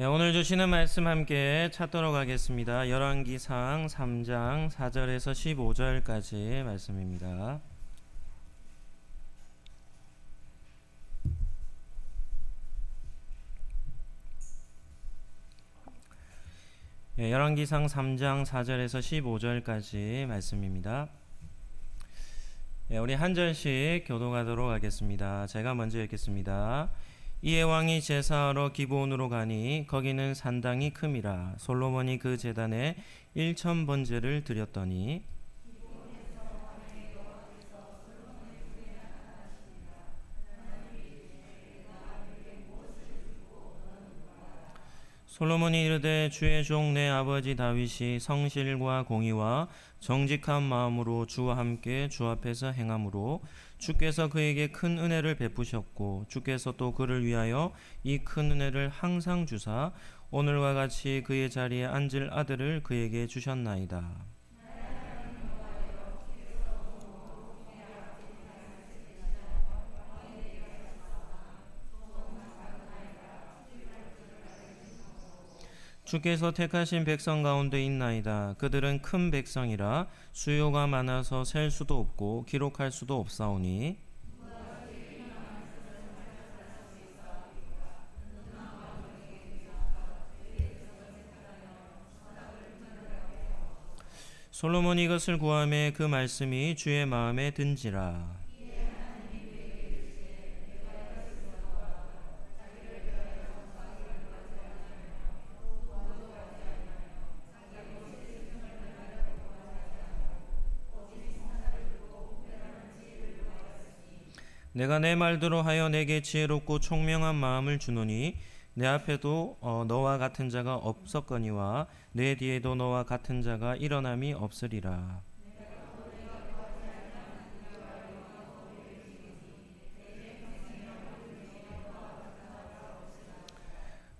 네, 오늘 주시는 말씀 함께 찾도록 하겠습니다. 열왕기상 3장 4절에서 15절까지 말씀입니다. 네, 열왕기상 3장 4절에서 15절까지 말씀입니다. 네, 우리 한 절씩 교독하도록 하겠습니다. 제가 먼저 읽겠습니다. 이에 왕이 제사하러 기브온으로 가니 거기는 산당이 큼이라. 솔로몬이 그 제단에 1,000번제를 드렸더니 솔로몬이 이르되 주의 종 내 아버지 다윗이 성실과 공의와 정직한 마음으로 주와 함께 주 앞에서 행함으로 주께서 그에게 큰 은혜를 베푸셨고 주께서 또 그를 위하여 이 큰 은혜를 항상 주사 오늘과 같이 그의 자리에 앉을 아들을 그에게 주셨나이다. 주께서 택하신 백성 가운데 있나이다. 그들은 큰 백성이라 수요가 많아서 셀 수도 없고 기록할 수도 없사오니 솔로몬이 이것을 구하매 그 말씀이 주의 마음에 든지라. 내가 내 말대로 하여 내게 지혜롭고 총명한 마음을 주노니 내 앞에도 너와 같은 자가 없었거니와 내 뒤에도 너와 같은 자가 일어남이 없으리라.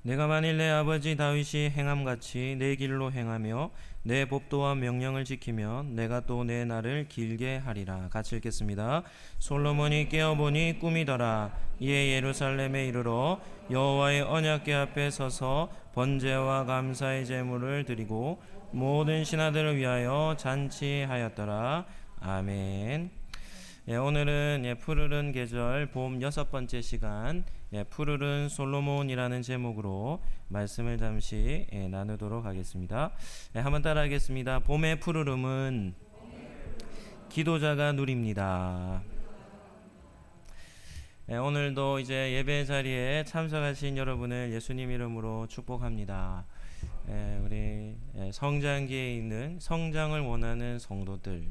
내가 만일 내 아버지 다윗이 행함같이 내 길로 행하며 내 법도와 명령을 지키면 내가 또 내 날을 길게 하리라. 같이 읽겠습니다. 솔로몬이 깨어보니 꿈이더라. 이에 예루살렘에 이르러 여호와의 언약궤 앞에 서서 번제와 감사의 제물을 드리고 모든 신하들을 위하여 잔치하였더라. 아멘. 오늘은 푸르른 계절 봄 6번째 시간 푸르른 솔로몬이라는 제목으로 말씀을 잠시 나누도록 하겠습니다. 한번 따라 하겠습니다. 봄의 푸르름은 기도자가 누립니다. 오늘도 이제 예배 자리에 참석하신 여러분을 예수님 이름으로 축복합니다. 우리 성장기에 있는 성장을 원하는 성도들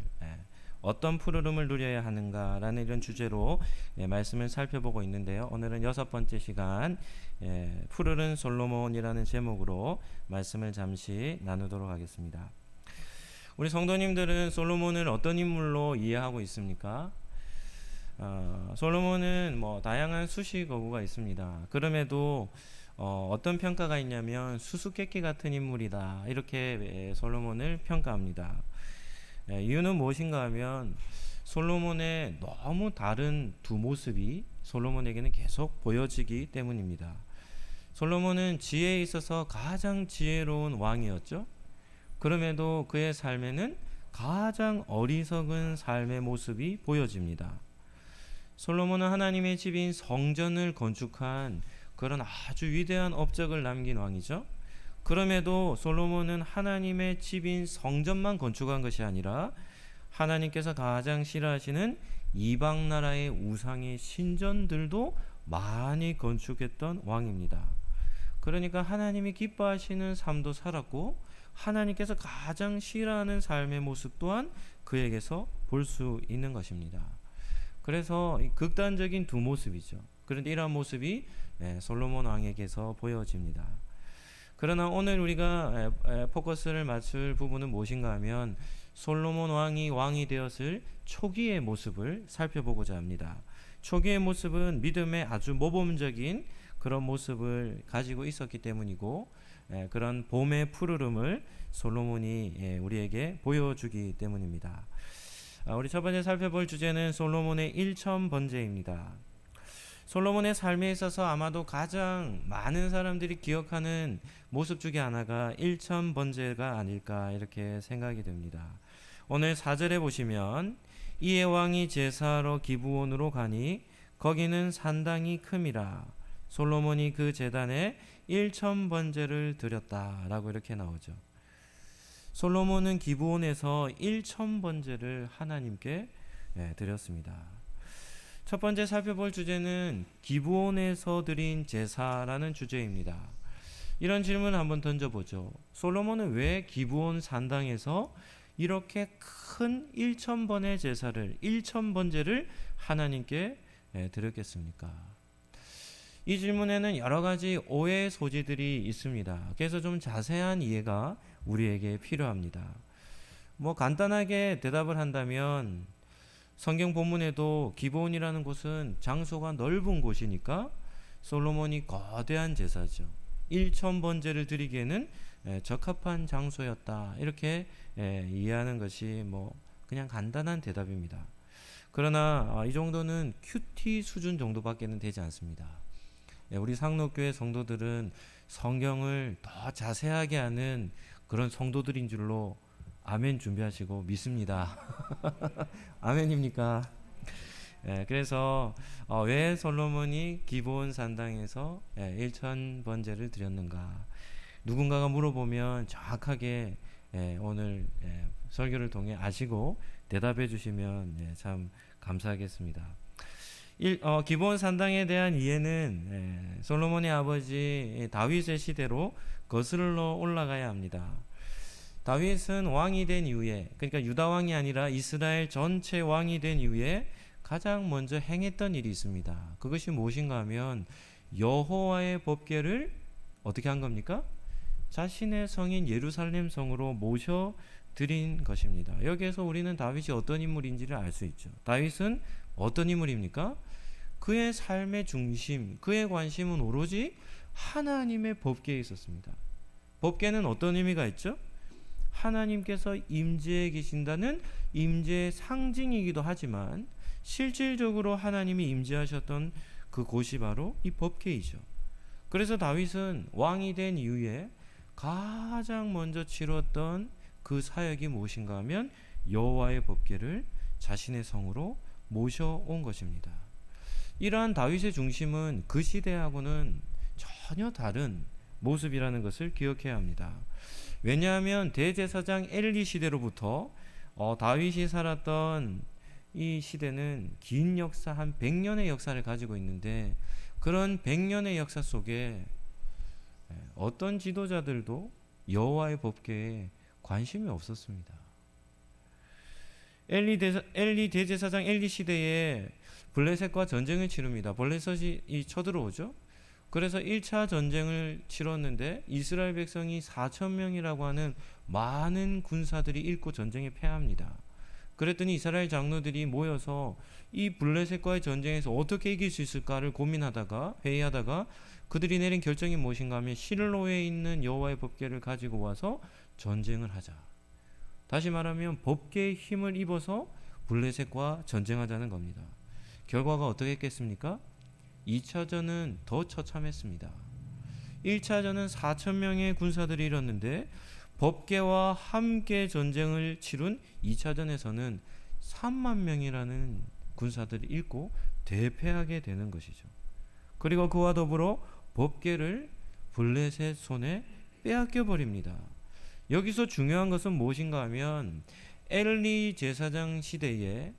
어떤 푸르름을 누려야 하는가라는 이런 주제로 말씀을 살펴보고 있는데요. 오늘은 6번째 시간 푸르른 솔로몬이라는 제목으로 말씀을 잠시 나누도록 하겠습니다. 우리 성도님들은 솔로몬을 어떤 인물로 이해하고 있습니까? 솔로몬은 다양한 수식어구가 있습니다. 그럼에도 어떤 평가가 있냐면 수수께끼 같은 인물이다, 이렇게 솔로몬을 평가합니다. 이유는 무엇인가 하면 솔로몬의 너무 다른 두 모습이 솔로몬에게는 계속 보여지기 때문입니다. 솔로몬은 지혜에 있어서 가장 지혜로운 왕이었죠. 그럼에도 그의 삶에는 가장 어리석은 삶의 모습이 보여집니다. 솔로몬은 하나님의 집인 성전을 건축한 그런 아주 위대한 업적을 남긴 왕이죠. 그럼에도 솔로몬은 하나님의 집인 성전만 건축한 것이 아니라 하나님께서 가장 싫어하시는 이방 나라의 우상의 신전들도 많이 건축했던 왕입니다. 그러니까 하나님이 기뻐하시는 삶도 살았고 하나님께서 가장 싫어하는 삶의 모습 또한 그에게서 볼 수 있는 것입니다. 그래서 극단적인 두 모습이죠. 그런데 이러한 모습이 솔로몬 왕에게서 보여집니다. 그러나 오늘 우리가 포커스를 맞출 부분은 무엇인가 하면 솔로몬 왕이 되었을 초기의 모습을 살펴보고자 합니다. 초기의 모습은 믿음의 아주 모범적인 그런 모습을 가지고 있었기 때문이고 그런 봄의 푸르름을 솔로몬이 우리에게 보여주기 때문입니다. 우리 첫 번째 살펴볼 주제는 솔로몬의 1,000번제입니다. 솔로몬의 삶에 있어서 아마도 가장 많은 사람들이 기억하는 모습 중에 하나가 일천번제가 아닐까 이렇게 생각이 됩니다. 오늘 4절에 보시면 이에 왕이 제사하러 기브온으로 가니 거기는 산당이 큼이라 솔로몬이 그 제단에 1000번제를 드렸다라고 이렇게 나오죠. 솔로몬은 기브온에서 1000번제를 하나님께 드렸습니다. 첫 번째 살펴볼 주제는 기브온에서 드린 제사라는 주제입니다. 이런 질문을 한번 던져보죠. 솔로몬은 왜 기브온 산당에서 이렇게 큰 1000번의 제사를 1000번제를 하나님께 드렸겠습니까? 이 질문에는 여러 가지 오해의 소지들이 있습니다. 그래서 좀 자세한 이해가 우리에게 필요합니다. 간단하게 대답을 한다면 성경 본문에도 기브온이라는 곳은 장소가 넓은 곳이니까 솔로몬이 거대한 제사죠. 1000번제를 드리기에는 적합한 장소였다. 이렇게 이해하는 것이 그냥 간단한 대답입니다. 그러나 이 정도는 큐티 수준 정도밖에는 되지 않습니다. 우리 상록교회 성도들은 성경을 더 자세하게 아는 그런 성도들인 줄로 아멘 준비하시고 믿습니다. 아멘입니까? 그래서 왜 솔로몬이 기브온 산당에서 1000번제를 드렸는가? 누군가가 물어보면 정확하게 오늘 설교를 통해 아시고 대답해 주시면 참 감사하겠습니다. 기브온 산당에 대한 이해는 솔로몬의 아버지 다윗의 시대로 거슬러 올라가야 합니다. 다윗은 왕이 된 이후에, 그러니까 유다 왕이 아니라 이스라엘 전체 왕이 된 이후에 가장 먼저 행했던 일이 있습니다. 그것이 무엇인가 하면 여호와의 법궤를 어떻게 한 겁니까? 자신의 성인 예루살렘 성으로 모셔 드린 것입니다. 여기에서 우리는 다윗이 어떤 인물인지를 알 수 있죠. 다윗은 어떤 인물입니까? 그의 삶의 중심, 그의 관심은 오로지 하나님의 법궤에 있었습니다. 법궤는 어떤 의미가 있죠? 하나님께서 임재해 계신다는 임재의 상징이기도 하지만 실질적으로 하나님이 임재하셨던 그 곳이 바로 이 법궤이죠. 그래서 다윗은 왕이 된 이후에 가장 먼저 치렀던 그 사역이 무엇인가 하면 여호와의 법궤를 자신의 성으로 모셔온 것입니다. 이러한 다윗의 중심은 그 시대하고는 전혀 다른 모습이라는 것을 기억해야 합니다. 왜냐하면 대제사장 엘리 시대로부터 다윗이 살았던 이 시대는 긴 역사, 한 100년의 역사를 가지고 있는데 그런 100년의 역사 속에 어떤 지도자들도 여호와의 법궤에 관심이 없었습니다. 엘리 대제사장 엘리 시대에 블레셋과 전쟁을 치릅니다. 블레셋이 쳐들어오죠. 그래서 1차 전쟁을 치렀는데 이스라엘 백성이 4,000명이라고 하는 많은 군사들이 잃고 전쟁에 패합니다. 그랬더니 이스라엘 장로들이 모여서 이 블레셋과의 전쟁에서 어떻게 이길 수 있을까를 회의하다가 그들이 내린 결정이 무엇인가 하면 실로에 있는 여호와의 법궤를 가지고 와서 전쟁을 하자. 다시 말하면 법궤의 힘을 입어서 블레셋과 전쟁하자는 겁니다. 결과가 어떻게 했겠습니까? 2차전은 더 처참했습니다. 1차전은 4,000명의 군사들이 잃었는데 법궤와 함께 전쟁을 치룬 2차전에서는 3만 명이라는 군사들이 잃고 대패하게 되는 것이죠. 그리고 그와 더불어 법궤를 블레셋 손에 빼앗겨 버립니다. 여기서 중요한 것은 무엇인가 하면 엘리 제사장 시대에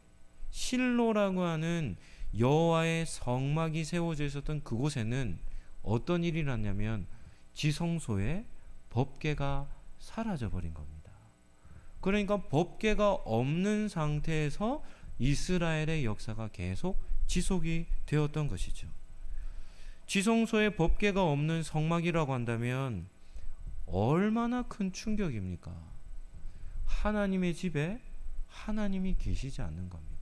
실로라고 하는 여호와의 성막이 세워져 있었던 그곳에는 어떤 일이 났냐면 지성소에 법궤가 사라져 버린 겁니다. 그러니까 법궤가 없는 상태에서 이스라엘의 역사가 계속 지속이 되었던 것이죠. 지성소에 법궤가 없는 성막이라고 한다면 얼마나 큰 충격입니까? 하나님의 집에 하나님이 계시지 않는 겁니다.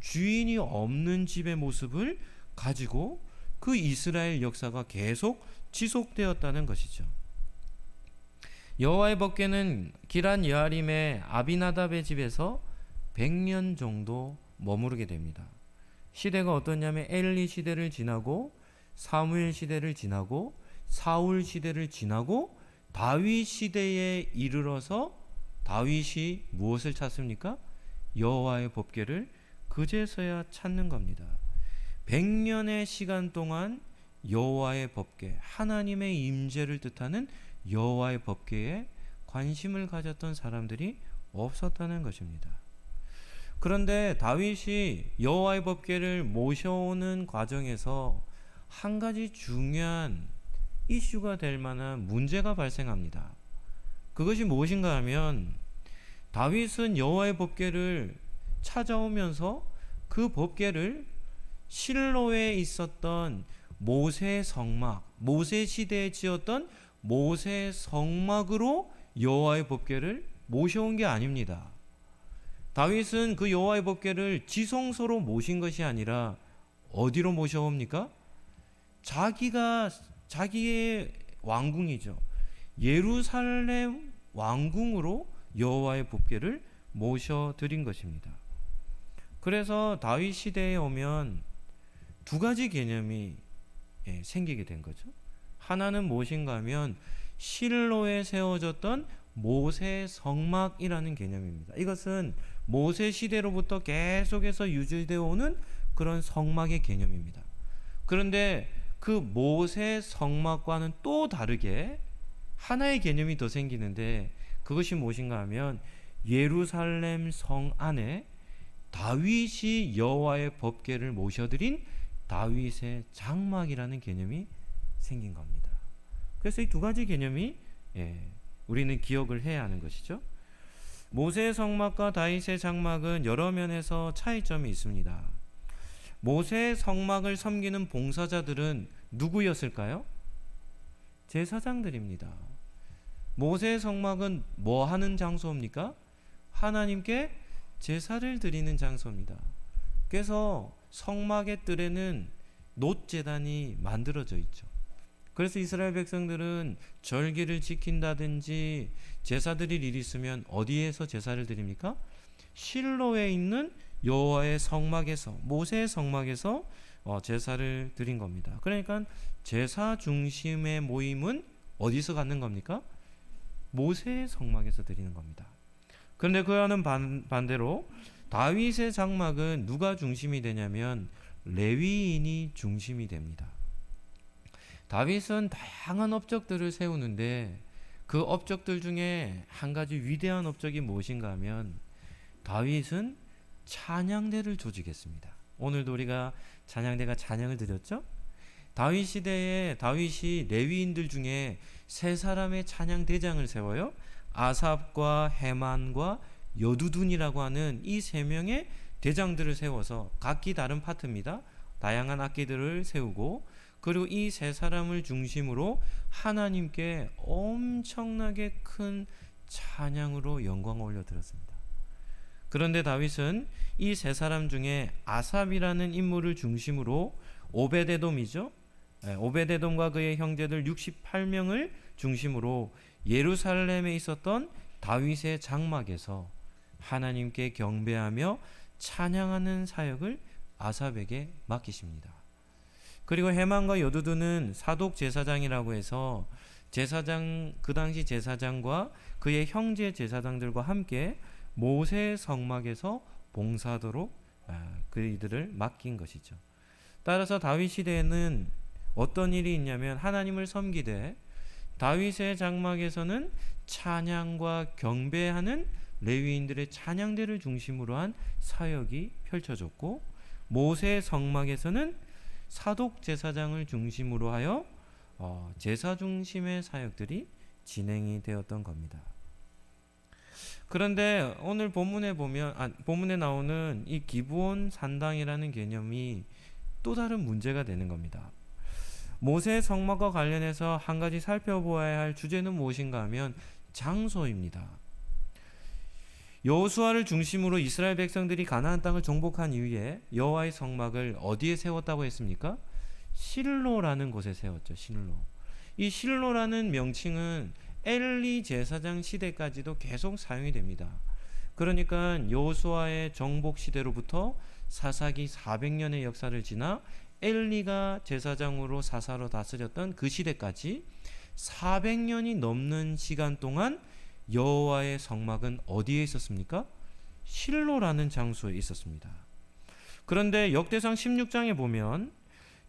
주인이 없는 집의 모습을 가지고 그 이스라엘 역사가 계속 지속되었다는 것이죠. 여호와의 법궤는 기란 여아림의 아비나답의 집에서 100년 정도 머무르게 됩니다. 시대가 어떠냐면 엘리 시대를 지나고 사무엘 시대를 지나고 사울 시대를 지나고 다윗 시대에 이르러서 다윗이 무엇을 찾습니까? 여호와의 법궤를 그제서야 찾는 겁니다. 100년의 시간 동안 여호와의 법궤, 하나님의 임재를 뜻하는 여호와의 법궤에 관심을 가졌던 사람들이 없었다는 것입니다. 그런데 다윗이 여호와의 법궤를 모셔오는 과정에서 한 가지 중요한 이슈가 될 만한 문제가 발생합니다. 그것이 무엇인가 하면 다윗은 여호와의 법궤를 찾아오면서 그 법궤를 실로에 있었던 모세 성막, 모세 시대에 지었던 모세 성막으로 여호와의 법궤를 모셔온 게 아닙니다. 다윗은 그 여호와의 법궤를 지성소로 모신 것이 아니라 어디로 모셔옵니까? 자기의 왕궁이죠. 예루살렘 왕궁으로 여호와의 법궤를 모셔드린 것입니다. 그래서 다윗 시대에 오면 두 가지 개념이 생기게 된 거죠. 하나는 무엇인가 하면 실로에 세워졌던 모세 성막이라는 개념입니다. 이것은 모세 시대로부터 계속해서 유지되어 오는 그런 성막의 개념입니다. 그런데 그 모세 성막과는 또 다르게 하나의 개념이 더 생기는데 그것이 무엇인가 하면 예루살렘 성 안에 다윗이 여호와의 법궤를 모셔드린 다윗의 장막이라는 개념이 생긴 겁니다. 그래서 이 두 가지 개념이 우리는 기억을 해야 하는 것이죠. 모세의 성막과 다윗의 장막은 여러 면에서 차이점이 있습니다. 모세의 성막을 섬기는 봉사자들은 누구였을까요? 제사장들입니다. 모세의 성막은 뭐 하는 장소입니까? 하나님께 제사를 드리는 장소입니다. 그래서 성막의 뜰에는 놋제단이 만들어져 있죠. 그래서 이스라엘 백성들은 절기를 지킨다든지 제사 드릴 일이 있으면 어디에서 제사를 드립니까? 실로에 있는 여호와의 성막에서, 모세의 성막에서 제사를 드린 겁니다. 그러니까 제사 중심의 모임은 어디서 갖는 겁니까? 모세의 성막에서 드리는 겁니다. 그런데 그와는 반대로 다윗의 장막은 누가 중심이 되냐면 레위인이 중심이 됩니다. 다윗은 다양한 업적들을 세우는데 그 업적들 중에 한 가지 위대한 업적이 무엇인가 하면 다윗은 찬양대를 조직했습니다. 오늘도 우리가 찬양대가 찬양을 드렸죠? 다윗 시대에 다윗이 레위인들 중에 세 사람의 찬양대장을 세워요. 아삽과 헤만과 여두둔이라고 하는 이 세 명의 대장들을 세워서 각기 다른 파트입니다. 다양한 악기들을 세우고 그리고 이 세 사람을 중심으로 하나님께 엄청나게 큰 찬양으로 영광을 올려드렸습니다. 그런데 다윗은 이 세 사람 중에 아삽이라는 인물을 중심으로 오베데돔이죠. 오베데돔과 그의 형제들 68명을 중심으로 예루살렘에 있었던 다윗의 장막에서 하나님께 경배하며 찬양하는 사역을 아삽에게 맡기십니다. 그리고 헤만과 여두두는 사독 제사장이라고 해서 그 당시 제사장과 그의 형제 제사장들과 함께 모세의 성막에서 봉사하도록 그이들을 맡긴 것이죠. 따라서 다윗 시대에는 어떤 일이 있냐면 하나님을 섬기되 다윗의 장막에서는 찬양과 경배하는 레위인들의 찬양대를 중심으로 한 사역이 펼쳐졌고 모세의 성막에서는 사독 제사장을 중심으로 하여 제사 중심의 사역들이 진행이 되었던 겁니다. 그런데 오늘 본문에 나오는 이 기브온 산당이라는 개념이 또 다른 문제가 되는 겁니다. 모세의 성막과 관련해서 한 가지 살펴보아야 할 주제는 무엇인가 하면 장소입니다. 여호수아를 중심으로 이스라엘 백성들이 가나안 땅을 정복한 이후에 여호와의 성막을 어디에 세웠다고 했습니까? 실로라는 곳에 세웠죠. 실로. 이 실로라는 명칭은 엘리 제사장 시대까지도 계속 사용이 됩니다. 그러니까 여호수아의 정복 시대로부터 사사기 400년의 역사를 지나 엘리가 제사장으로 사사로 다스렸던 그 시대까지 400년이 넘는 시간 동안 여호와의 성막은 어디에 있었습니까? 실로라는 장소에 있었습니다. 그런데 역대상 16장에 보면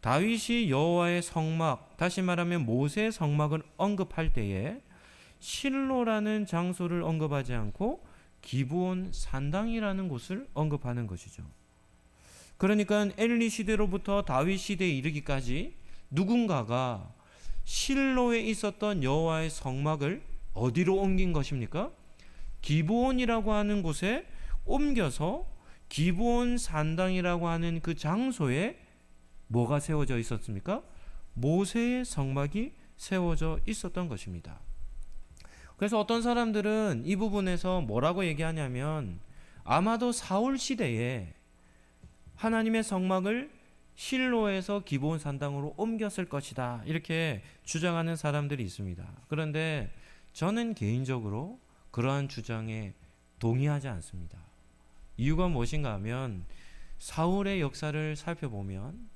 다윗이 여호와의 성막, 다시 말하면 모세의 성막을 언급할 때에 실로라는 장소를 언급하지 않고 기브온 산당이라는 곳을 언급하는 것이죠. 그러니까 엘리 시대로부터 다윗 시대에 이르기까지 누군가가 실로에 있었던 여호와의 성막을 어디로 옮긴 것입니까? 기브온이라고 하는 곳에 옮겨서 기브온 산당이라고 하는 그 장소에 뭐가 세워져 있었습니까? 모세의 성막이 세워져 있었던 것입니다. 그래서 어떤 사람들은 이 부분에서 뭐라고 얘기하냐면 아마도 사울 시대에 하나님의 성막을 실로에서 기브온 산당으로 옮겼을 것이다, 이렇게 주장하는 사람들이 있습니다. 그런데 저는 개인적으로 그러한 주장에 동의하지 않습니다. 이유가 무엇인가 하면 사울의 역사를 살펴보면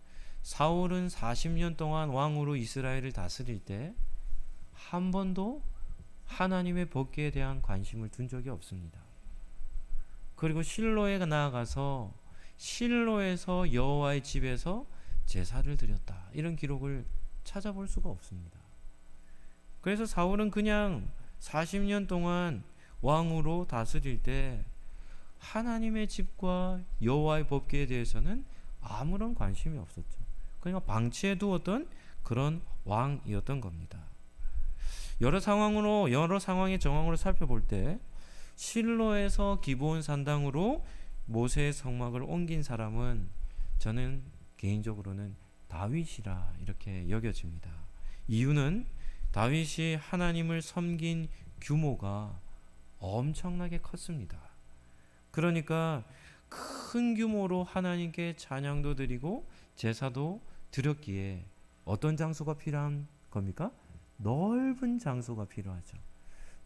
사울은 40년 동안 왕으로 이스라엘을 다스릴 때 한 번도 하나님의 법궤에 대한 관심을 둔 적이 없습니다. 그리고 실로에 나아가서 실로에서 여호와의 집에서 제사를 드렸다, 이런 기록을 찾아볼 수가 없습니다. 그래서 사울은 그냥 40년 동안 왕으로 다스릴 때 하나님의 집과 여호와의 법궤에 대해서는 아무런 관심이 없었죠. 그러니까 방치해 두었던 그런 왕이었던 겁니다. 여러 상황의 정황으로 살펴볼 때 실로에서 기브온 산당으로 모세의 성막을 옮긴 사람은 저는 개인적으로는 다윗이라 이렇게 여겨집니다. 이유는 다윗이 하나님을 섬긴 규모가 엄청나게 컸습니다. 그러니까 큰 규모로 하나님께 찬양도 드리고 제사도 드렸기에 어떤 장소가 필요한 겁니까? 넓은 장소가 필요하죠.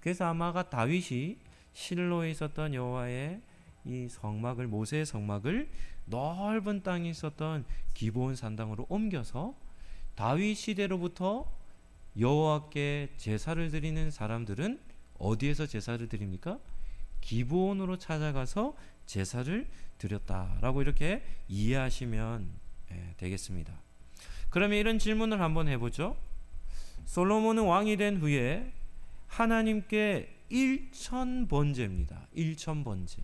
그래서 아마가 다윗이 실로에 있었던 여호와의 이 성막을, 모세의 성막을 넓은 땅에 있었던 기브온 산당으로 옮겨서 다윗 시대로부터 여호와께 제사를 드리는 사람들은 어디에서 제사를 드립니까? 기브온으로 찾아가서 제사를 드렸다라고 이렇게 이해하시면 되겠습니다. 그러면 이런 질문을 한번 해보죠. 솔로몬은 왕이 된 후에 하나님께 1000번제입니다. 1000번제.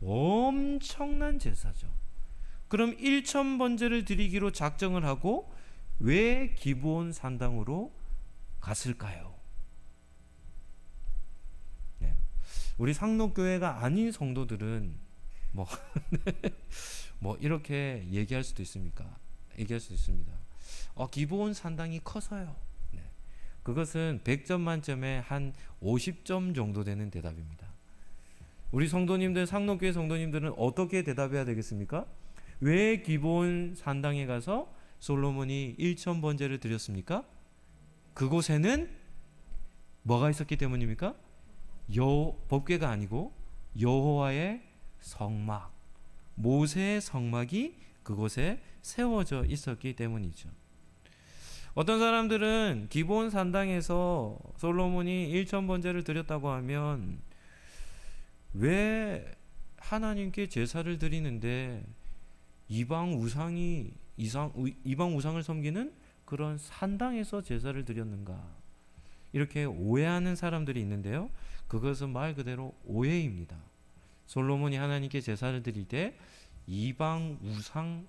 엄청난 제사죠. 그럼 1000번제를 드리기로 작정을 하고 왜 기브온 산당으로 갔을까요? 네. 우리 상록교회가 아닌 성도들은 뭐 이렇게 얘기할 수도 있습니까? 얘기할 수 있습니다. 기브온 산당이 커서요. 네. 그것은 100점 만점에 한 50점 정도 되는 대답입니다. 우리 성도님들, 상록교회 성도님들은 어떻게 대답해야 되겠습니까? 왜 기브온 산당에 가서 솔로몬이 1000번제를 드렸습니까? 그곳에는 뭐가 있었기 때문입니까? 법궤가 아니고 여호와의 성막, 모세의 성막이 그곳에 세워져 있었기 때문이죠. 어떤 사람들은 기브온 산당에서 솔로몬이 1000번제를 드렸다고 하면 왜 하나님께 제사를 드리는데 이방 우상을 섬기는 그런 산당에서 제사를 드렸는가, 이렇게 오해하는 사람들이 있는데요, 그것은 말 그대로 오해입니다. 솔로몬이 하나님께 제사를 드릴 때 이방 우상을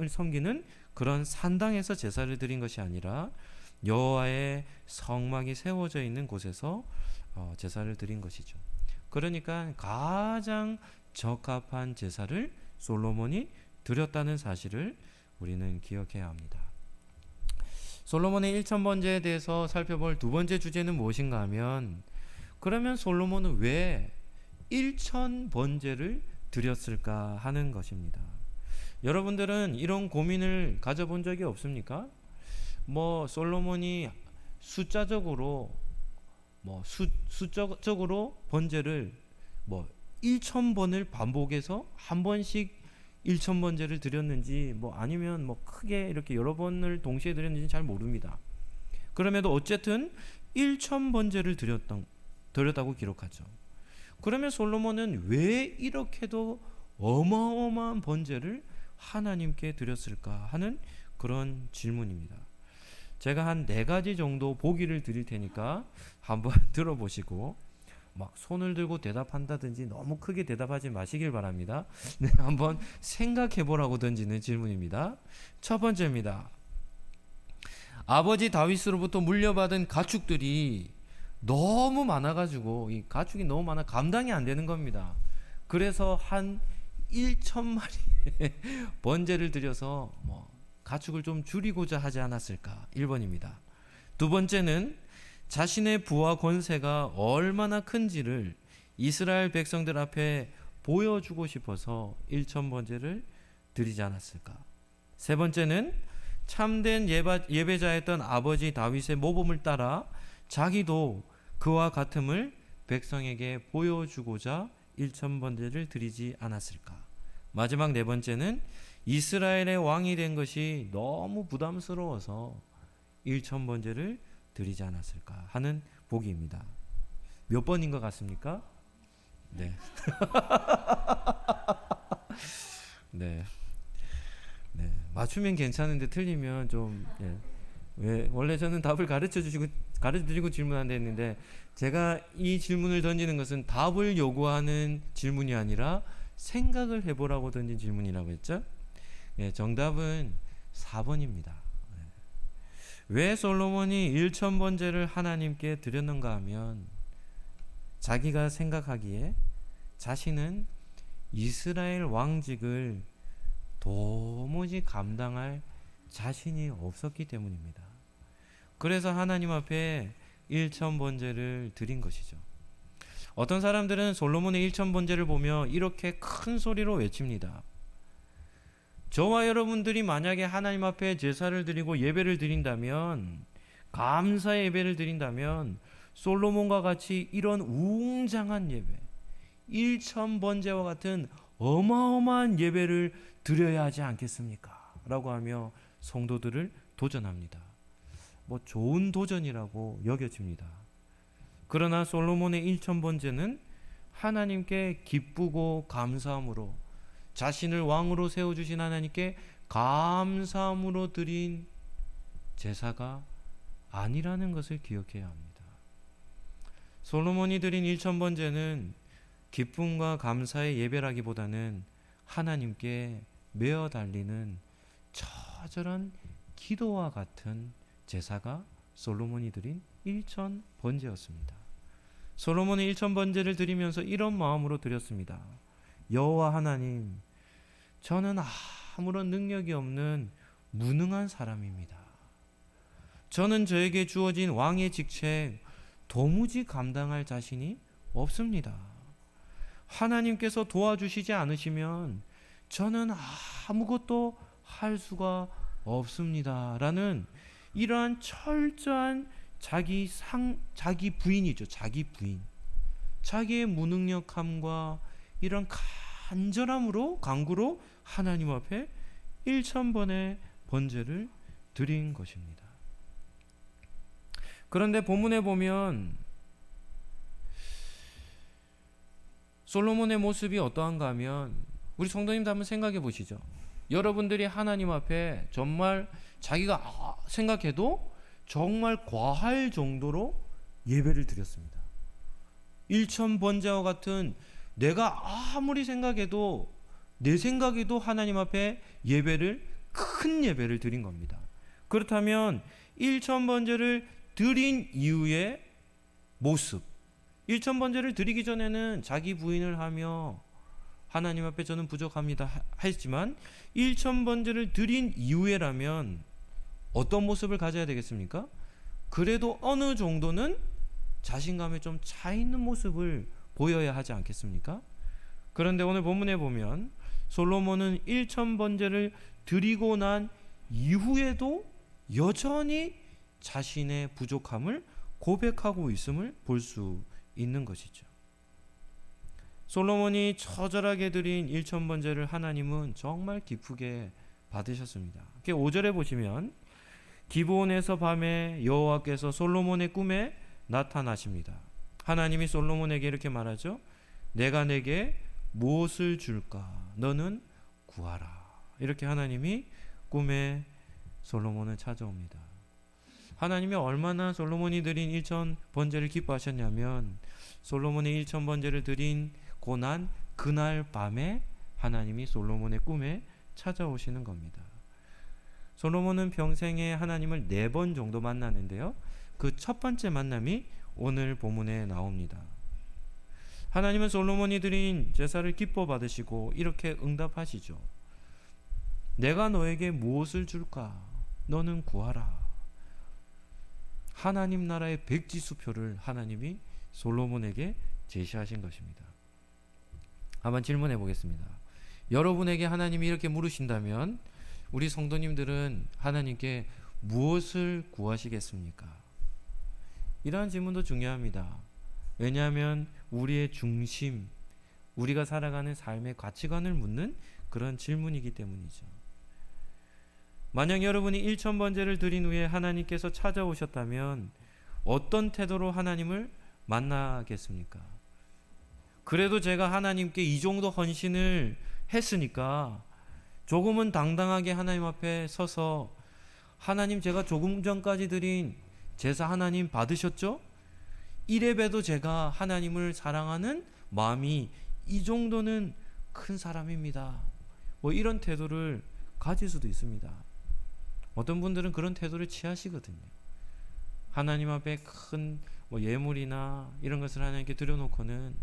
섬기는 그런 산당에서 제사를 드린 것이 아니라 여호와의 성막이 세워져 있는 곳에서 제사를 드린 것이죠. 그러니까 가장 적합한 제사를 솔로몬이 드렸다는 사실을 우리는 기억해야 합니다. 솔로몬의 1000번제에 대해서 살펴볼 두 번째 주제는 무엇인가 하면, 그러면 솔로몬은 왜 1000번제를 드렸을까 하는 것입니다. 여러분들은 이런 고민을 가져본 적이 없습니까? 솔로몬이 숫자적으로 번제를 뭐 1,000번을 반복해서 한 번씩 1,000번제를 드렸는지 뭐 아니면 뭐 크게 이렇게 여러 번을 동시에 드렸는지 잘 모릅니다. 그럼에도 어쨌든 1,000번제를 드렸다고 기록하죠. 그러면 솔로몬은 왜 이렇게도 어마어마한 번제를 하나님께 드렸을까 하는 그런 질문입니다. 제가 한 4가지 정도 보기를 드릴 테니까 한번 들어보시고 막 손을 들고 대답한다든지 너무 크게 대답하지 마시길 바랍니다. 네, 한번 생각해 보라고 던지는 질문입니다. 첫 번째입니다. 아버지 다윗으로부터 물려받은 가축들이 너무 많아가지고 이 가축이 너무 많아 감당이 안 되는 겁니다. 그래서 한 1,000마리의 번제를 드려서 뭐 가축을 좀 줄이고자 하지 않았을까? 1번입니다. 두 번째는 자신의 부와 권세가 얼마나 큰지를 이스라엘 백성들 앞에 보여주고 싶어서 1,000번제를 드리지 않았을까? 세 번째는 참된 예배자였던 아버지 다윗의 모범을 따라 자기도 그와 같음을 백성에게 보여주고자 1,000번제를 드리지 않았을까? 마지막 네 번째는 이스라엘의 왕이 된 것이 너무 부담스러워서 1,000번제를 드리지 않았을까 하는 보기입니다. 몇 번인 것 같습니까? 네. 네. 네. 맞추면 괜찮은데 틀리면 좀 왜 원래 저는 답을 가르쳐 드리고 질문한다 했는데 제가 이 질문을 던지는 것은 답을 요구하는 질문이 아니라 생각을 해보라고 던진 질문이라고 했죠. 네, 정답은 4번입니다. 왜 솔로몬이 1,000번제를 하나님께 드렸는가 하면 자기가 생각하기에 자신은 이스라엘 왕직을 도무지 감당할 자신이 없었기 때문입니다. 그래서 하나님 앞에 1,000번제를 드린 것이죠. 어떤 사람들은 솔로몬의 1,000번제를 보며 이렇게 큰 소리로 외칩니다. 저와 여러분들이 만약에 하나님 앞에 제사를 드리고 예배를 드린다면, 감사의 예배를 드린다면 솔로몬과 같이 이런 웅장한 예배, 1,000번제와 같은 어마어마한 예배를 드려야 하지 않겠습니까? 라고 하며 성도들을 도전합니다. 뭐 좋은 도전이라고 여겨집니다. 그러나 솔로몬의 1,000번제는 하나님께 기쁘고 감사함으로, 자신을 왕으로 세워주신 하나님께 감사함으로 드린 제사가 아니라는 것을 기억해야 합니다. 솔로몬이 드린 1,000번제는 기쁨과 감사의 예배라기보다는 하나님께 메어 달리는 처절한 기도와 같은 제사가 솔로몬이 드린 1,000번제였습니다. 솔로몬은 1,000번제를 드리면서 이런 마음으로 드렸습니다. 여호와 하나님, 저는 아무런 능력이 없는 무능한 사람입니다. 저는 저에게 주어진 왕의 직책 도무지 감당할 자신이 없습니다. 하나님께서 도와주시지 않으시면 저는 아무것도 할 수가 없습니다. 라는 이러한 철저한 자기 부인이죠. 자기 부인. 자기의 무능력함과 이런 간절함으로, 간구로 하나님 앞에 1,000번의 번제를 드린 것입니다. 그런데 본문에 보면 솔로몬의 모습이 어떠한가 하면, 우리 성도님도 한번 생각해 보시죠. 여러분들이 하나님 앞에 정말 자기가 생각해도 정말 과할 정도로 예배를 드렸습니다. 1,000번제와 같은, 내가 아무리 생각해도, 내 생각에도 하나님 앞에 큰 예배를 드린 겁니다. 그렇다면 1,000번제를 드린 이후의 모습, 1,000번제를 드리기 전에는 자기 부인을 하며 하나님 앞에 저는 부족합니다 했지만 1,000번제를 드린 이후에라면 어떤 모습을 가져야 되겠습니까? 그래도 어느 정도는 자신감에 좀 차 있는 모습을 보여야 하지 않겠습니까? 그런데 오늘 본문에 보면 솔로몬은 1,000번제를 드리고 난 이후에도 여전히 자신의 부족함을 고백하고 있음을 볼 수 있는 것이죠. 솔로몬이 처절하게 드린 1,000번제를 하나님은 정말 기쁘게 받으셨습니다. 5절에 보시면 기브온에서 밤에 여호와께서 솔로몬의 꿈에 나타나십니다. 하나님이 솔로몬에게 이렇게 말하죠. 내가 내게 무엇을 줄까? 너는 구하라. 이렇게 하나님이 꿈에 솔로몬을 찾아옵니다. 하나님이 얼마나 솔로몬이 드린 1,000번제를 기뻐하셨냐면 솔로몬의 1,000번제를 드리고 난 그날 밤에 하나님이 솔로몬의 꿈에 찾아오시는 겁니다. 솔로몬은 평생에 하나님을 4번 정도 만나는데요. 그 첫 번째 만남이 오늘 본문에 나옵니다. 하나님은 솔로몬이 드린 제사를 기뻐 받으시고 이렇게 응답하시죠. 내가 너에게 무엇을 줄까? 너는 구하라. 하나님 나라의 백지수표를 하나님이 솔로몬에게 제시하신 것입니다. 한번 질문해 보겠습니다. 여러분에게 하나님이 이렇게 물으신다면 우리 성도님들은 하나님께 무엇을 구하시겠습니까? 이러한 질문도 중요합니다. 왜냐하면 우리의 중심, 우리가 살아가는 삶의 가치관을 묻는 그런 질문이기 때문이죠. 만약 여러분이 1,000번제를 드린 후에 하나님께서 찾아오셨다면 어떤 태도로 하나님을 만나겠습니까? 그래도 제가 하나님께 이 정도 헌신을 했으니까 조금은 당당하게 하나님 앞에 서서 하나님, 제가 조금 전까지 드린 제사 하나님 받으셨죠? 이래봬도 제가 하나님을 사랑하는 마음이 이 정도는 큰 사람입니다. 이런 태도를 가질 수도 있습니다. 어떤 분들은 그런 태도를 취하시거든요. 하나님 앞에 큰 예물이나 이런 것을 하나님께 드려놓고는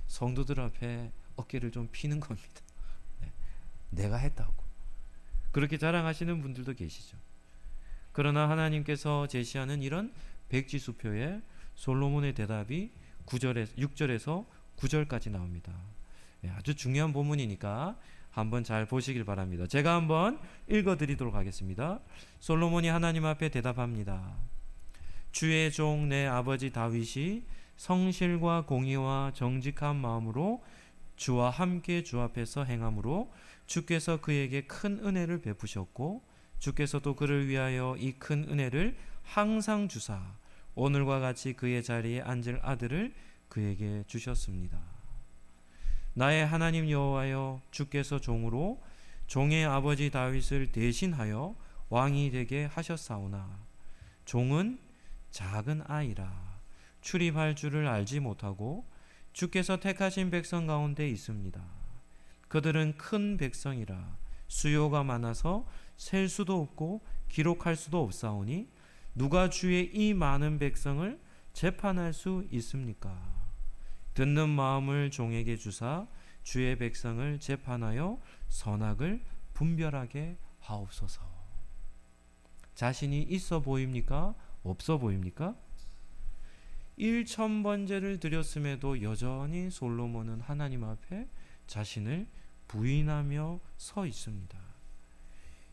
성도들 앞에 어깨를 좀 피는 겁니다. 내가 했다고. 그렇게 자랑하시는 분들도 계시죠. 그러나 하나님께서 제시하는 이런 백지수표에 솔로몬의 대답이 6절에서 9절까지 나옵니다. 아주 중요한 본문이니까 한번 잘 보시길 바랍니다. 제가 한번 읽어드리도록 하겠습니다. 솔로몬이 하나님 앞에 대답합니다. 주의 종 내 아버지 다윗이 성실과 공의와 정직한 마음으로 주와 함께 주 앞에서 행함으로 주께서 그에게 큰 은혜를 베푸셨고 주께서도 그를 위하여 이 큰 은혜를 항상 주사 오늘과 같이 그의 자리에 앉을 아들을 그에게 주셨습니다. 나의 하나님 여호와여, 주께서 종으로 종의 아버지 다윗을 대신하여 왕이 되게 하셨사오나 종은 작은 아이라 출입할 줄을 알지 못하고 주께서 택하신 백성 가운데 있습니다. 그들은 큰 백성이라 수요가 많아서 셀 수도 없고 기록할 수도 없사오니 누가 주의 이 많은 백성을 재판할 수 있습니까? 듣는 마음을 종에게 주사 주의 백성을 재판하여 선악을 분별하게 하옵소서. 자신이 있어 보입니까? 없어 보입니까? 1,000번제를 드렸음에도 여전히 솔로몬은 하나님 앞에 자신을 부인하며 서 있습니다.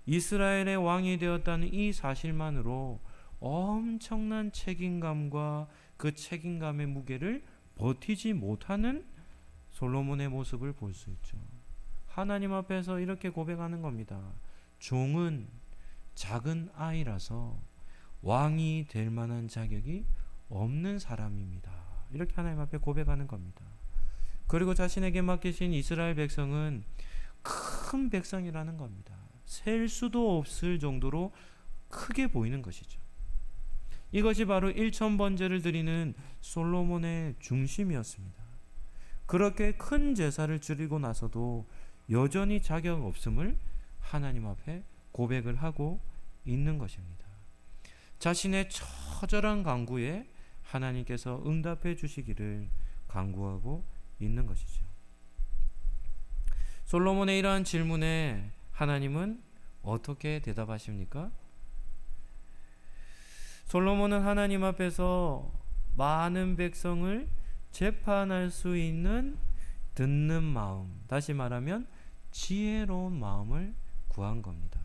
이스라엘의 왕이 되었다는 이 사실만으로 엄청난 책임감과 그 책임감의 무게를 버티지 못하는 솔로몬의 모습을 볼 수 있죠. 하나님 앞에서 이렇게 고백하는 겁니다. 종은 작은 아이라서 왕이 될 만한 자격이 없는 사람입니다. 이렇게 하나님 앞에 고백하는 겁니다. 그리고 자신에게 맡기신 이스라엘 백성은 큰 백성이라는 겁니다. 셀 수도 없을 정도로 크게 보이는 것이죠. 이것이 바로 1,000번제를 드리는 솔로몬의 중심이었습니다. 그렇게 큰 제사를 드리고 나서도 여전히 자격 없음을 하나님 앞에 고백을 하고 있는 것입니다. 자신의 처절한 간구에 하나님께서 응답해 주시기를 간구하고 있는 것이죠. 솔로몬의 이러한 질문에 하나님은 어떻게 대답하십니까? 솔로몬은 하나님 앞에서 많은 백성을 재판할 수 있는 듣는 마음, 다시 말하면 지혜로운 마음을 구한 겁니다.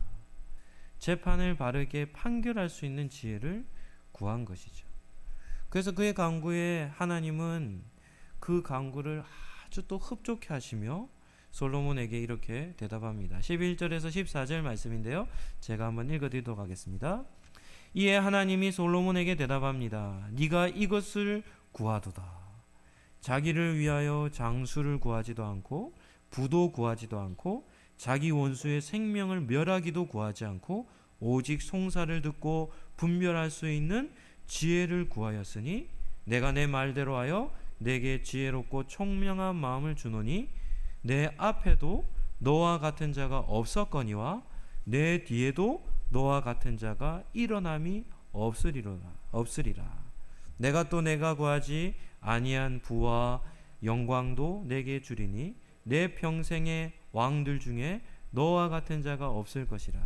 재판을 바르게 판결할 수 있는 지혜를 구한 것이죠. 그래서 그의 간구에 하나님은 그 간구를 아주 또 흡족해 하시며 솔로몬에게 이렇게 대답합니다. 11절에서 14절 말씀인데요. 제가 한번 읽어드리도록 하겠습니다. 이에 하나님이 솔로몬에게 대답합니다. 네가 이것을 구하도다. 자기를 위하여 장수를 구하지도 않고 부도 구하지도 않고 자기 원수의 생명을 멸하기도 구하지 않고 오직 송사를 듣고 분별할 수 있는 지혜를 구하였으니 내가 내 말대로 하여 내게 지혜롭고 총명한 마음을 주노니 내 앞에도 너와 같은 자가 없었거니와 내 뒤에도 너와 같은 자가 일어남이 없으리라. 내가 또 내가 구하지 아니한 부와 영광도 내게 주리니 내 평생의 왕들 중에 너와 같은 자가 없을 것이라.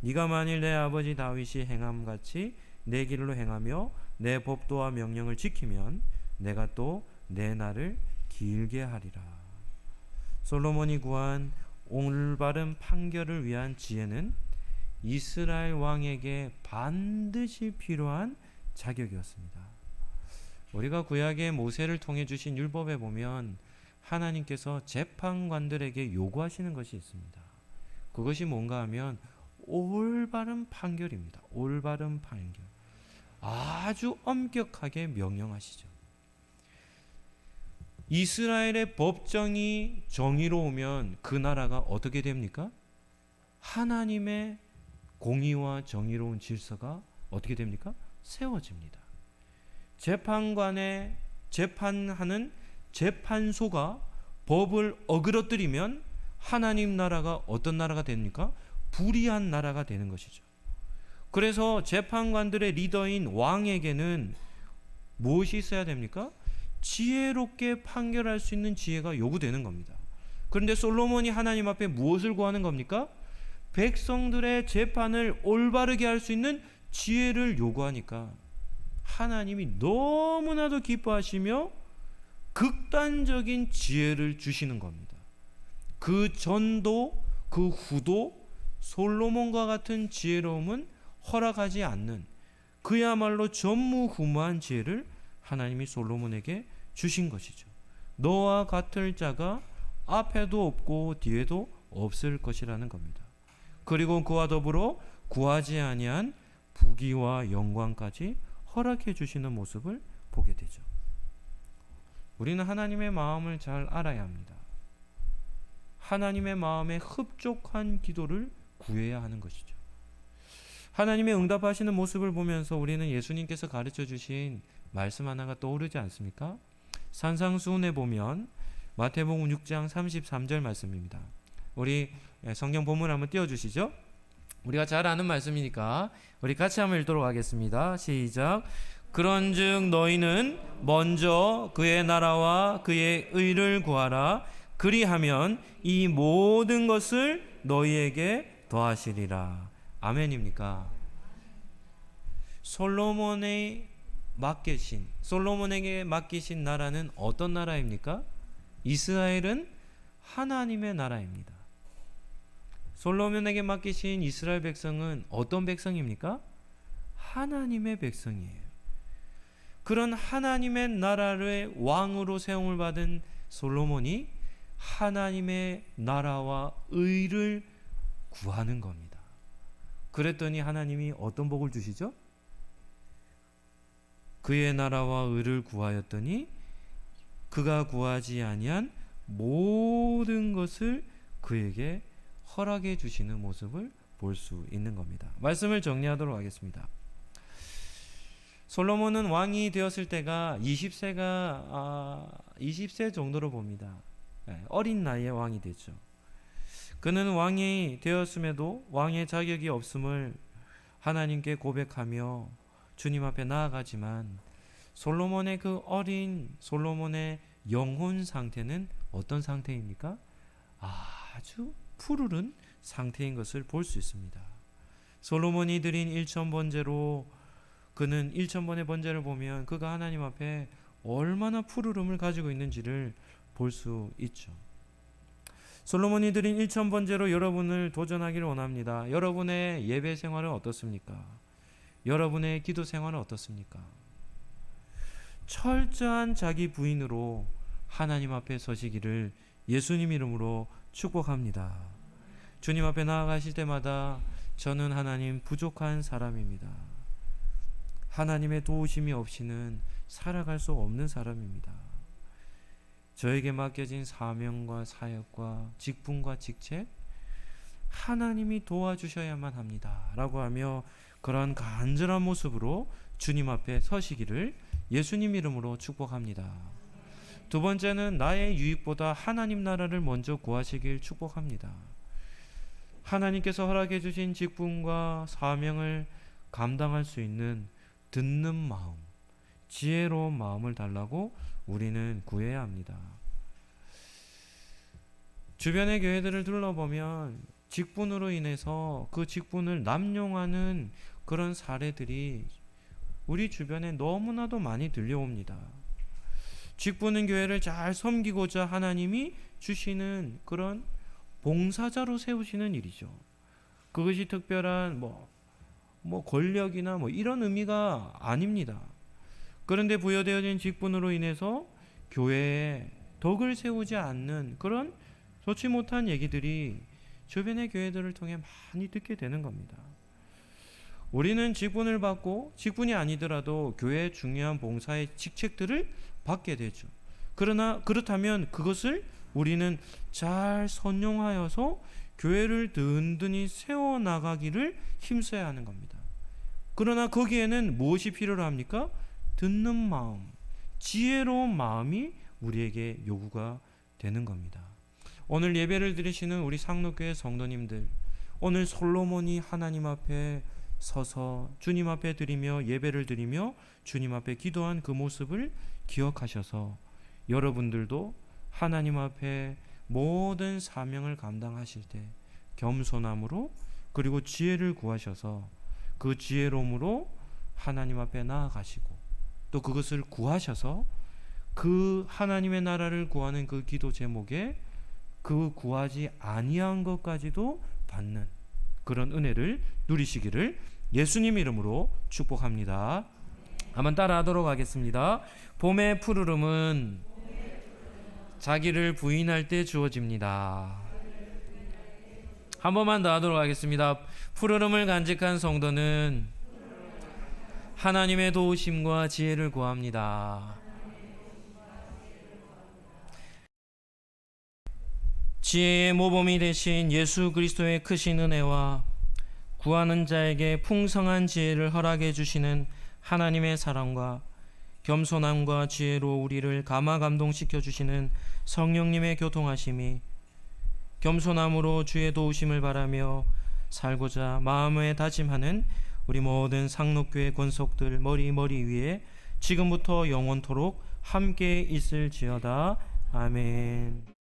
네가 만일 내 아버지 다윗이 행함같이 내 길로 행하며 내 법도와 명령을 지키면 내가 또 내 날을 길게 하리라. 솔로몬이 구한 올바른 판결을 위한 지혜는 이스라엘 왕에게 반드시 필요한 자격이었습니다. 우리가 구약의 모세를 통해 주신 율법에 보면 하나님께서 재판관들에게 요구하시는 것이 있습니다. 그것이 뭔가 하면 올바른 판결입니다. 올바른 판결. 아주 엄격하게 명령하시죠. 이스라엘의 법정이 정의로우면 그 나라가 어떻게 됩니까? 하나님의 공의와 정의로운 질서가 어떻게 됩니까? 세워집니다. 재판관의 재판하는 재판소가 법을 어그러뜨리면 하나님 나라가 어떤 나라가 됩니까? 불의한 나라가 되는 것이죠. 그래서 재판관들의 리더인 왕에게는 무엇이 있어야 됩니까? 지혜롭게 판결할 수 있는 지혜가 요구되는 겁니다. 그런데 솔로몬이 하나님 앞에 무엇을 구하는 겁니까? 백성들의 재판을 올바르게 할 수 있는 지혜를 요구하니까 하나님이 너무나도 기뻐하시며 극단적인 지혜를 주시는 겁니다. 그 전도 그 후도 솔로몬과 같은 지혜로움은 허락하지 않는 그야말로 전무후무한 지혜를 하나님이 솔로몬에게 주신 것이죠. 너와 같을 자가 앞에도 없고 뒤에도 없을 것이라는 겁니다. 그리고 그와 더불어 구하지 아니한 부귀와 영광까지 허락해 주시는 모습을 보게 되죠. 우리는 하나님의 마음을 잘 알아야 합니다. 하나님의 마음에 흡족한 기도를 구해야 하는 것이죠. 하나님의 응답하시는 모습을 보면서 우리는 예수님께서 가르쳐 주신 말씀 하나가 떠오르지 않습니까? 산상수훈에 보면 마태복음 6장 33절 말씀입니다. 우리 성경 본문 한번 띄워주시죠. 우리가 잘 아는 말씀이니까 우리 같이 한번 읽도록 하겠습니다. 시작. 그런즉 너희는 먼저 그의 나라와 그의 의를 구하라. 그리하면 이 모든 것을 너희에게 더하시리라. 아멘입니까? 솔로몬에게 맡기신 나라는 어떤 나라입니까? 이스라엘은 하나님의 나라입니다. 솔로몬에게 맡기신 이스라엘 백성은 어떤 백성입니까? 하나님의 백성이에요. 그런 하나님의 나라를 왕으로 세움을 받은 솔로몬이 하나님의 나라와 의를 구하는 겁니다. 그랬더니 하나님이 어떤 복을 주시죠? 그의 나라와 의를 구하였더니 그가 구하지 아니한 모든 것을 그에게 허락해 주시는 모습을 볼 수 있는 겁니다. 말씀을 정리하도록 하겠습니다. 솔로몬은 왕이 되었을 때가 20세 정도로 봅니다. 어린 나이에 왕이 됐죠. 그는 왕이 되었음에도 왕의 자격이 없음을 하나님께 고백하며 주님 앞에 나아가지만 솔로몬의 그 어린 솔로몬의 영혼 상태는 어떤 상태입니까? 아주 푸르른 상태인 것을 볼 수 있습니다. 솔로몬이 드린 1000번제로 그는 1000번의 번제를 보면 그가 하나님 앞에 얼마나 푸르름을 가지고 있는지를 볼 수 있죠. 솔로몬이 드린 1000번제로 여러분을 도전하기를 원합니다. 여러분의 예배 생활은 어떻습니까? 여러분의 기도 생활은 어떻습니까? 철저한 자기 부인으로 하나님 앞에 서시기를 예수님 이름으로 축복합니다. 주님 앞에 나아가실 때마다 저는 하나님 부족한 사람입니다. 하나님의 도우심이 없이는 살아갈 수 없는 사람입니다. 저에게 맡겨진 사명과 사역과 직분과 직책, 하나님이 도와주셔야만 합니다 라고 하며 그러한 간절한 모습으로 주님 앞에 서시기를 예수님 이름으로 축복합니다. 두 번째는 나의 유익보다 하나님 나라를 먼저 구하시길 축복합니다. 하나님께서 허락해 주신 직분과 사명을 감당할 수 있는 듣는 마음, 지혜로운 마음을 달라고 우리는 구해야 합니다. 주변의 교회들을 둘러보면 직분으로 인해서 그 직분을 남용하는 그런 사례들이 우리 주변에 너무나도 많이 들려옵니다. 직분은 교회를 잘 섬기고자 하나님이 주시는 그런 봉사자로 세우시는 일이죠. 그것이 특별한 권력이나 이런 의미가 아닙니다. 그런데 부여되어진 직분으로 인해서 교회에 덕을 세우지 않는 그런 좋지 못한 얘기들이 주변의 교회들을 통해 많이 듣게 되는 겁니다. 우리는 직분을 받고 직분이 아니더라도 교회의 중요한 봉사의 직책들을 받게 되죠. 그러나 그렇다면 그것을 우리는 잘 선용하여서 교회를 든든히 세워나가기를 힘써야 하는 겁니다. 그러나 거기에는 무엇이 필요로 합니까? 듣는 마음, 지혜로운 마음이 우리에게 요구가 되는 겁니다. 오늘 예배를 드리시는 우리 상록교회 성도님들, 오늘 솔로몬이 하나님 앞에 서서 주님 앞에 드리며 예배를 드리며 주님 앞에 기도한 그 모습을 기억하셔서 여러분들도 하나님 앞에 모든 사명을 감당하실 때 겸손함으로 그리고 지혜를 구하셔서 그 지혜로움으로 하나님 앞에 나아가시고 또 그것을 구하셔서 그 하나님의 나라를 구하는 그 기도 제목에 그 구하지 아니한 것까지도 받는 그런 은혜를 누리시기를 예수님 이름으로 축복합니다. 한번 따라하도록 하겠습니다. 봄의 푸르름은 자기를 부인할 때 주어집니다. 한 번만 더 하도록 하겠습니다. 푸르름을 간직한 성도는 하나님의 도우심과 지혜를 구합니다. 지혜의 모범이 되신 예수 그리스도의 크신 은혜와 구하는 자에게 풍성한 지혜를 허락해 주시는 하나님의 사랑과 겸손함과 지혜로 우리를 감화 감동시켜 주시는 성령님의 교통하심이 겸손함으로 주의 도우심을 바라며 살고자 마음에 다짐하는 우리 모든 상록교회 권속들 머리 위에 지금부터 영원토록 함께 있을지어다. 아멘.